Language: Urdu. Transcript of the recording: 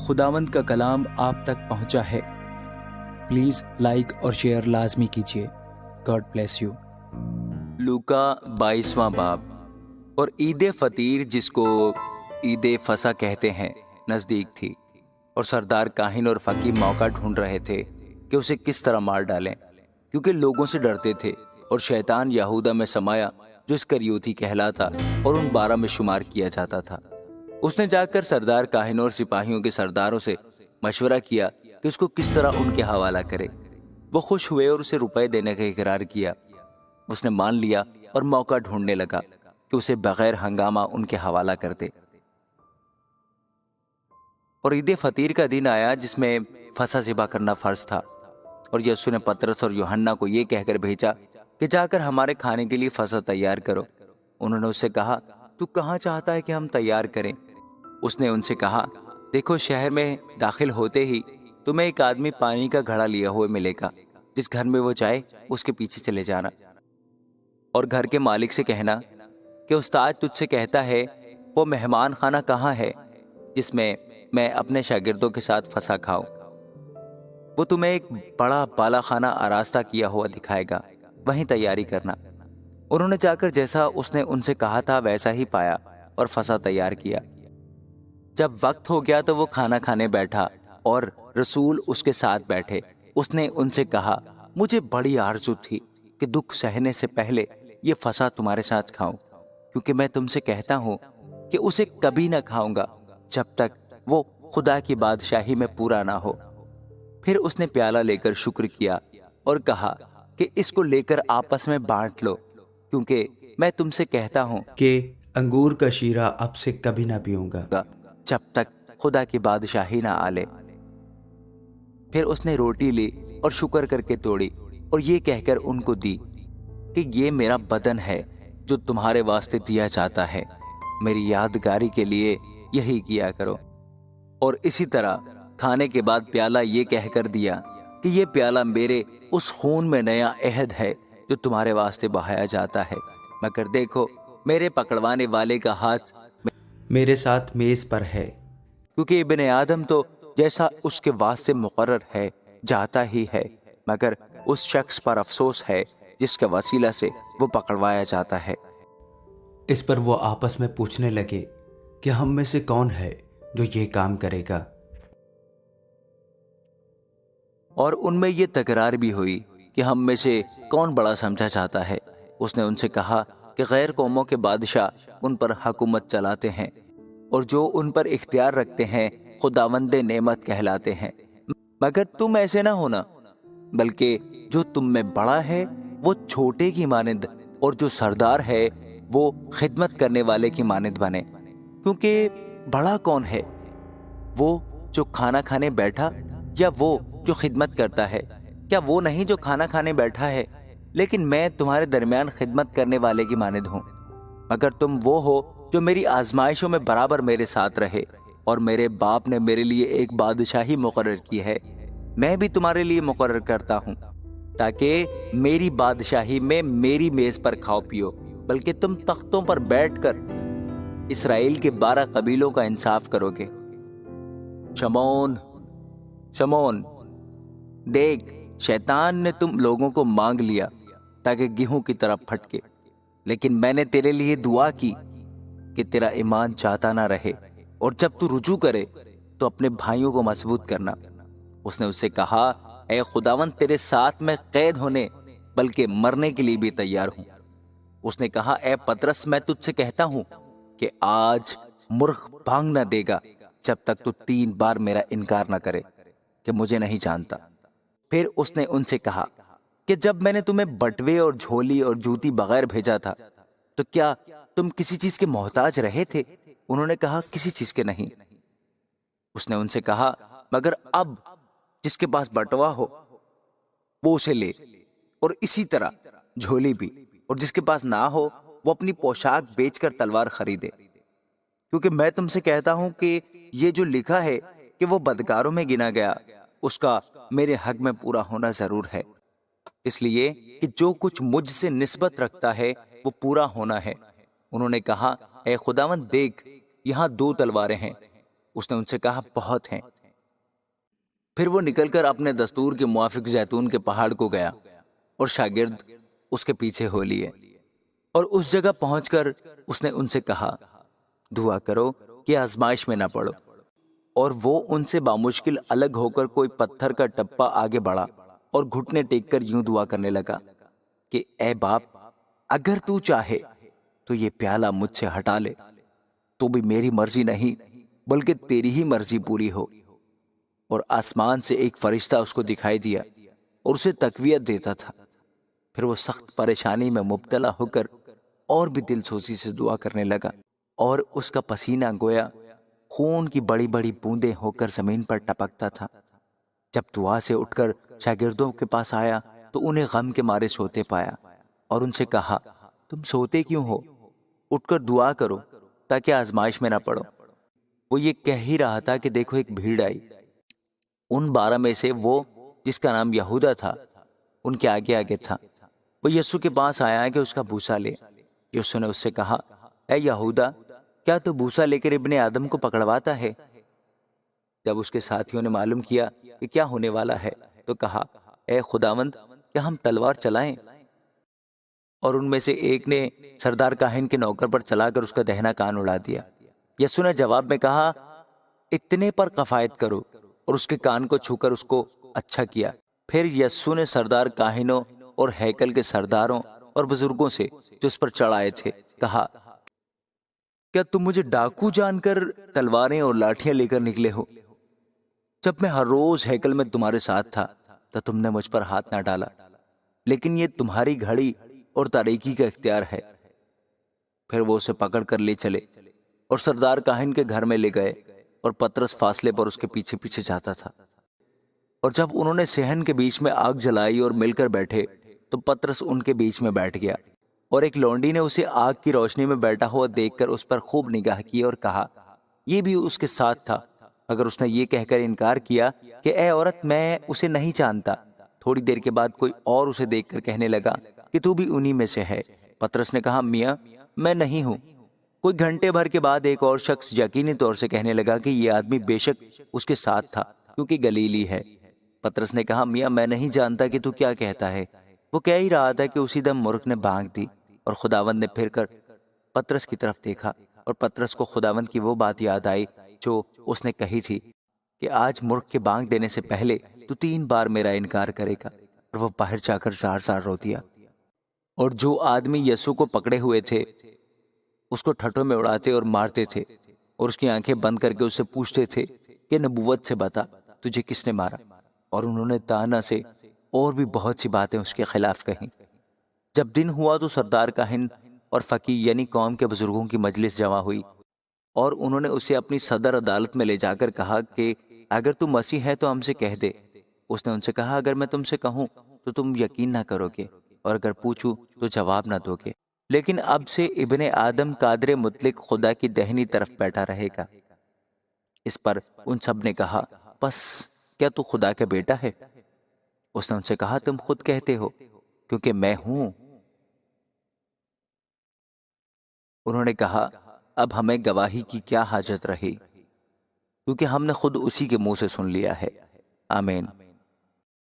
خداوند کا کلام آپ تک پہنچا ہے، پلیز لائک اور شیئر لازمی کیجیے۔ God bless you. لوکا 22واں باب۔ اور عید فطیر، جس کو عید فصح کہتے ہیں، نزدیک تھی، اور سردار کاہن اور فقیہ موقع ڈھونڈ رہے تھے کہ اسے کس طرح مار ڈالیں، کیونکہ لوگوں سے ڈرتے تھے۔ اور شیطان یہودا میں سمایا، جو اسکریوتی کہلاتا اور ان 12 میں شمار کیا جاتا تھا۔ اس نے جا کر سردار کاہنوں اور سپاہیوں کے سرداروں سے مشورہ کیا کہ اس کو کس طرح ان کے حوالہ کرے۔ وہ خوش ہوئے اور اسے روپے دینے کا اقرار کیا۔ اس نے مان لیا اور موقع ڈھونڈنے لگا کہ اسے بغیر ہنگامہ ان کے حوالہ کر دے۔ اور عید فطیر کا دن آیا، جس میں فصح ذبح کرنا فرض تھا، اور یسوع نے پطرس اور یوحنا کو یہ کہہ کر بھیجا کہ جا کر ہمارے کھانے کے لیے فصح تیار کرو۔ انہوں نے اس سے کہا، تو کہاں چاہتا ہے کہ ہم تیار کریں؟ اس نے ان سے کہا، دیکھو، شہر میں داخل ہوتے ہی تمہیں ایک آدمی پانی کا گھڑا لیا ہوئے ملے گا۔ جس گھر میں وہ جائے اس کے پیچھے چلے جانا، اور گھر کے مالک سے کہنا کہ استاد تجھ سے کہتا ہے، وہ مہمان خانہ کہاں ہے جس میں میں اپنے شاگردوں کے ساتھ فصح کھاؤں؟ وہ تمہیں ایک بڑا بالا خانہ آراستہ کیا ہوا دکھائے گا، وہیں تیاری کرنا۔ انہوں نے جا کر جیسا اس نے ان سے کہا تھا ویسا ہی پایا اور فصح تیار کیا۔ جب وقت ہو گیا تو وہ کھانا کھانے بیٹھا، اور رسول اس کے ساتھ بیٹھے۔ اس نے ان سے کہا، مجھے بڑی آرزو تھی کہ دکھ سہنے سے پہلے یہ فصح تمہارے ساتھ کھاؤں، کیونکہ میں تم سے کہتا ہوں کہ اسے کبھی نہ کھاؤں گا جب تک وہ خدا کی بادشاہی میں پورا نہ ہو۔ پھر اس نے پیالہ لے کر شکر کیا اور کہا کہ اس کو لے کر آپس میں بانٹ لو، کیونکہ میں تم سے کہتا ہوں کہ انگور کا شیرہ اب سے کبھی نہ پیوں گا جب تک خدا کی بادشاہی نہ آلے۔ پھر اس نے روٹی لی اور شکر کر کے توڑی، اور یہ کہہ کر ان کو دی کہ یہ میرا بدن ہے جو تمہارے واسطے دیا جاتا ہے، میری یادگاری کے لیے یہی کیا کرو۔ اور اسی طرح کھانے کے بعد پیالہ یہ کہہ کر دیا کہ یہ پیالہ میرے اس خون میں نیا عہد ہے جو تمہارے واسطے بہایا جاتا ہے، مگر دیکھو، میرے پکڑوانے والے کا ہاتھ میرے ساتھ میز پر ہے۔ کیونکہ ابن آدم تو جیسا اس کے واسطے مقرر ہے جاتا ہی ہے، مگر اس شخص پر افسوس ہے جس کے وسیلہ سے وہ پکڑوایا جاتا ہے۔ اس پر وہ آپس میں پوچھنے لگے کہ ہم میں سے کون ہے جو یہ کام کرے گا؟ اور ان میں یہ تکرار بھی ہوئی کہ ہم میں سے کون بڑا سمجھا جاتا ہے۔ اس نے ان سے کہا کہ غیر قوموں کے بادشاہ ان پر حکومت چلاتے ہیں، اور جو ان پر اختیار رکھتے ہیں خداوند نعمت کہلاتے ہیں، مگر تم ایسے نہ ہونا، بلکہ جو تم میں بڑا ہے وہ چھوٹے کی مانند، اور جو سردار ہے وہ خدمت کرنے والے کی مانند بنے۔ کیونکہ بڑا کون ہے، وہ جو کھانا کھانے بیٹھا یا وہ جو خدمت کرتا ہے؟ کیا وہ نہیں جو کھانا کھانے بیٹھا ہے؟ لیکن میں تمہارے درمیان خدمت کرنے والے کی مانند ہوں۔ مگر تم وہ ہو جو میری آزمائشوں میں برابر میرے ساتھ رہے، اور میرے باپ نے میرے لیے ایک بادشاہی مقرر کی ہے، میں بھی تمہارے لیے مقرر کرتا ہوں، تاکہ میری بادشاہی میں میری میز پر کھاؤ پیو، بلکہ تم تختوں پر بیٹھ کر اسرائیل کے 12 قبیلوں کا انصاف کرو گے۔ شمعون، شمعون، دیکھ، شیطان نے تم لوگوں کو مانگ لیا تاکہ گیہوں کی طرح پھٹکے، لیکن میں نے تیرے لیے دعا کی کہ تیرا ایمان جاتا نہ رہے، اور جب تو رجوع کرے تو اپنے بھائیوں کو مضبوط کرنا۔ اس نے اس سے کہا، اے خداوند، تیرے ساتھ میں قید ہونے بلکہ مرنے کے لیے بھی تیار ہوں۔ اس نے کہا، اے پطرس، میں تجھ سے کہتا ہوں کہ آج مرغ بانگ نہ دے گا جب تک تو 3 بار میرا انکار نہ کرے کہ مجھے نہیں جانتا۔ پھر اس نے ان سے کہا کہ جب میں نے تمہیں بٹوے اور جھولی اور جوتی بغیر بھیجا تھا تو کیا تم کسی چیز کے محتاج رہے تھے؟ انہوں نے کہا، کسی چیز کے نہیں۔ اس نے ان سے کہا، مگر اب جس کے پاس بٹوا ہو وہ اسے لے، اور اسی طرح جھولی بھی، اور جس کے پاس نہ ہو وہ اپنی پوشاک بیچ کر تلوار خریدے، کیونکہ میں تم سے کہتا ہوں کہ یہ جو لکھا ہے کہ وہ بدکاروں میں گنا گیا، اس کا میرے حق میں پورا ہونا ضرور ہے۔ اس لیے کہ جو کچھ مجھ سے نسبت رکھتا ہے وہ پورا ہونا ہے۔ انہوں نے کہا، اے خداوند، دیکھ، یہاں 2 تلواریں ہیں، اس نے ان سے کہا بہت ہیں۔ پھر وہ نکل کر اپنے دستور کے موافق زیتون کے پہاڑ کو گیا اور شاگرد اس کے پیچھے ہو لیے، اور اس جگہ پہنچ کر اس نے ان سے کہا دعا کرو کہ آزمائش میں نہ پڑو، اور وہ ان سے بامشکل الگ ہو کر کوئی پتھر کا ٹپا آگے بڑھا اور گھٹنے ٹیک کر یوں دعا کرنے لگا کہ اے باپ، اگر تو چاہے تو یہ پیالہ مجھ سے ہٹا لے، تو بھی میری مرضی نہیں بلکہ تیری ہی مرضی پوری ہو۔ اور آسمان سے ایک فرشتہ اس کو دکھائی دیا اور اسے تقویت دیتا تھا۔ پھر وہ سخت پریشانی میں مبتلا ہو کر اور بھی دل سوزی سے دعا کرنے لگا، اور اس کا پسینہ گویا خون کی بڑی بڑی بوندیں ہو کر زمین پر ٹپکتا تھا۔ جب دعا سے اٹھ کر شاگردوں کے پاس آیا تو انہیں غم کے مارے سوتے پایا، اور ان سے کہا تم سوتے کیوں ہو؟ اٹھ کر دعا کرو تاکہ آزمائش میں نہ پڑو۔ وہ یہ کہہ ہی رہا تھا کہ دیکھو ایک بھیڑ آئی۔ ان 12 میں سے وہ جس کا نام یہودا تھا ان کے آگے آگے تھا۔ وہ یسوع کے پاس آیا کہ اس کا بوسہ لے۔ یسوع نے اس سے کہا اے یہودا، کیا تو بوسہ لے کر ابن آدم کو پکڑواتا ہے؟ جب اس کے ساتھیوں نے معلوم کیا کہ کیا ہونے والا ہے تو کہا اے خداوند، کیا ہم تلوار چلائیں؟ اور ان میں سے ایک نے سردار کاہن کے نوکر پر چلا کر اس کا دہنا کان اڑا دیا۔ یسوع نے جواب میں کہا اتنے پر کفایت کرو، اور اس کے کان کو چھو کر اس کو اچھا کیا۔ پھر یسوع نے سردار کاہنوں اور ہیکل کے سرداروں اور بزرگوں سے جو اس پر چڑھائے تھے کہا کیا تم مجھے ڈاکو جان کر تلواریں اور لاٹھیاں لے کر نکلے ہو؟ جب میں ہر روز ہیکل میں تمہارے ساتھ تھا تو تم نے مجھ پر ہاتھ نہ ڈالا، لیکن یہ تمہاری گھڑی اور تاریکی کا اختیار ہے۔ پھر وہ اسے پکڑ کر لے چلے اور سردار کاہن کے گھر میں لے گئے، اور پطرس فاصلے پر اس کے پیچھے پیچھے جاتا تھا۔ اور جب انہوں نے صحن کے بیچ میں آگ جلائی اور مل کر بیٹھے تو پطرس ان کے بیچ میں بیٹھ گیا، اور ایک لونڈی نے اسے آگ کی روشنی میں بیٹھا ہوا دیکھ کر اس پر خوب نگاہ کی اور کہا یہ بھی اس کے ساتھ تھا، مگر اس نے یہ کہہ کر انکار کیا کہ اے عورت، میں اسے نہیں جانتا۔ تھوڑی دیر کے بعد کوئی اور اسے دیکھ کر کہنے لگا کہ تو بھی انہی میں سے ہے۔ پطرس نے کہا میاں، میں نہیں ہوں۔ کوئی گھنٹے بھر کے بعد ایک اور شخص یقینی طور سے کہنے لگا کہ یہ آدمی بے شک اس کے ساتھ تھا، کیونکہ گلیلی ہے۔ پطرس نے کہا میاں، میں نہیں جانتا کہ تو کیا کہتا ہے۔ وہ کہہ ہی رہا تھا کہ اسی دم مرغ نے بانگ دی، اور خداوند نے پھر کر پطرس کی طرف دیکھا، اور پطرس کو خداوند کی وہ بات یاد آئی جو اس نے کہی تھی کہ آج مرغ کے بانگ دینے سے پہلے تو 3 بار میرا انکار کرے گا، اور وہ باہر جا کر زار زار رو دیا۔ اور جو آدمی یسوع کو پکڑے ہوئے تھے اس کو ٹھٹوں میں اڑاتے اور مارتے تھے، اور اس کی آنکھیں بند کر کے اس سے پوچھتے تھے کہ نبوت سے بتا تجھے کس نے مارا، اور انہوں نے تانا سے اور بھی بہت سی باتیں اس کے خلاف کہیں۔ جب دن ہوا تو سردار کاہن اور فقیہ یعنی قوم کے بزرگوں کی مجلس جمع ہوئی، اور انہوں نے اسے اپنی صدر عدالت میں لے جا کر کہا کہ اگر تو مسیح ہے تو ہم سے کہہ دے۔ اس نے ان سے کہا اگر میں تم سے کہوں تو تم یقین نہ کرو گے، اور اگر پوچھوں تو جواب نہ دو گے، لیکن اب سے ابن آدم قادر مطلق خدا کی دہنی طرف بیٹھا رہے گا۔ اس پر ان سب نے کہا پس کیا تو خدا کا بیٹا ہے؟ اس نے ان سے کہا تم خود کہتے ہو، کیونکہ میں ہوں۔ انہوں نے کہا اب ہمیں گواہی کی کیا حاجت رہی، کیونکہ ہم نے خود اسی کے منہ سے سن لیا ہے۔ آمین۔